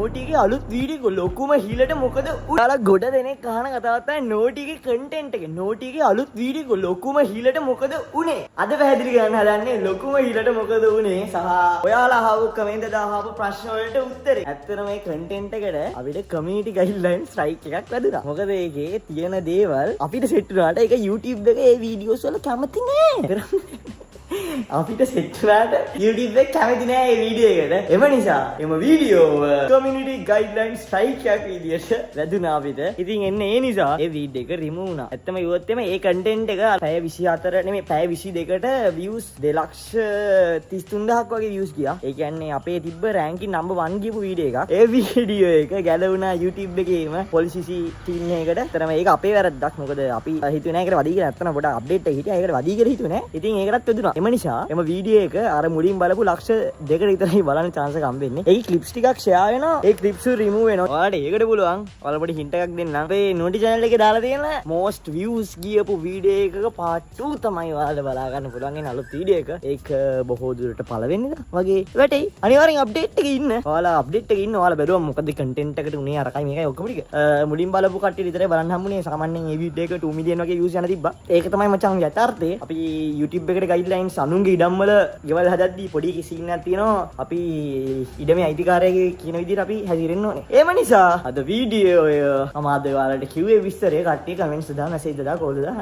නෝටිගේ අලුත් වීඩියෝ එක ලොකුම හිලට මොකද ඔයාලා ගොඩ දෙනෙක් අහන කතාවක් තමයි නෝටිගේ කන්ටෙන්ට් එක. නෝටිගේ අලුත් වීඩියෝ එක ලොකුම හිලට මොකද උනේ? අද පැහැදිලි කරන්න හදන්නේ ලොකුම හිලට මොකද උනේ සහ ඔයාලා අහපු කමෙන්ට් දාපු ප්‍රශ්න වලට උත්තරේ. ඇත්තටම මේ කන්ටෙන්ට් එකට අපිට කමියුනිටි ගයිඩ්ලයින් ස්ට්‍රයික් එකක් වැදුනා. මොකද ඒකේ තියෙන දේවල් අපිට සෙට් වුණාට ඒක YouTube එකේ ඒ වීඩියෝස් වල කැමති නෑ. අපිට සෙට් වුණාට YouTube එක කැමති නෑ මේ වීඩියෝ එකට. එම නිසා එම වීඩියෝව කමියුනිටි ගයිඩ්ලයින් ස්ට්‍රයික් එකක් විදියට වැදුනා අපිට. ඉතින් එන්නේ ඒ නිසා ඒ වීඩියෝ එක රිමූව් වුණා. ඇත්තම ඉවත් එමේ ඒ කන්ටෙන්ට් එක පැය 24 නෙමෙයි පැය 22ට views 2,33,000ක් වගේ views ගියා. ඒ කියන්නේ අපේ තිබ්බ රෑන්කින් නම්බර් 1 ගියපු වීඩියෝ එකක්. ඒ වීඩියෝ එක ගැලවුණා YouTube එකේම පොලිසි ටීම් එකකට. ඇත්තටම ඒක අපේ වැරද්දක්. මොකද අපි හිතුවේ නෑ ඒකට වදී කියලා. ඇත්තටම පොඩ අප්ඩේට් එකක් හිටියා. ඒකට වදී කියලා හිතුවේ නෑ. ඉතින් ඒකටත් වැදුනා. එම නිසා එම වීඩියෝ එක අර මුලින් බලපු ලක්ෂ 2කට විතරයි බලන්න chance එක හම්බෙන්නේ. ඒ clips ටිකක් share වෙනවා. ඒ clips remove වෙනවා. ඔයාලට ඒකට පුළුවන්. ඔයාලා පොඩි hint එකක් දෙන්නම්. අපේ Noti channel එකේ දාලා තියෙන most views ගියපු වීඩියෝ එකක part 2 තමයි ඔයාලට බලා ගන්න පුළුවන්. ඒ අලුත් වීඩියෝ එක. ඒක බොහෝ දුරට පළවෙනිද වගේ වැටෙයි. අනිවාර්යෙන් අප්ඩේට් එකේ ඉන්න. ඔයාලා අප්ඩේට් එකේ ඉන්න. ඔයාලා බැලුවා මොකද content එකට උනේ අරකයි මේකයි ඔක්කොම ටික. මුලින් බලපු කට්ටිය විතරයි බලන්න හම්බුනේ. සාමාන්‍යයෙන් මේ වීඩියෝ එක 2 million වගේ views යන තිබ්බා. ඒක තමයි මචං යථාර්ථය. අපි YouTube එකට guidelines අනුන්ගේ ඉඩම් වල ගෙවල් හදද්දී පොඩි සීන් එකක් තියෙනවා. අපි ඉඩමේ අයිතිකාරයෙක් කියන විදිහට අපි හැදිරෙන්න ඕනේ. ඒම නිසා අද වීඩියෝ එක මම අද ඔයාලට කිව්වේ විස්තරය කට්ටිය කමෙන්ට්ස් දාලා මැසේජ් දාලා කෝල් දාලා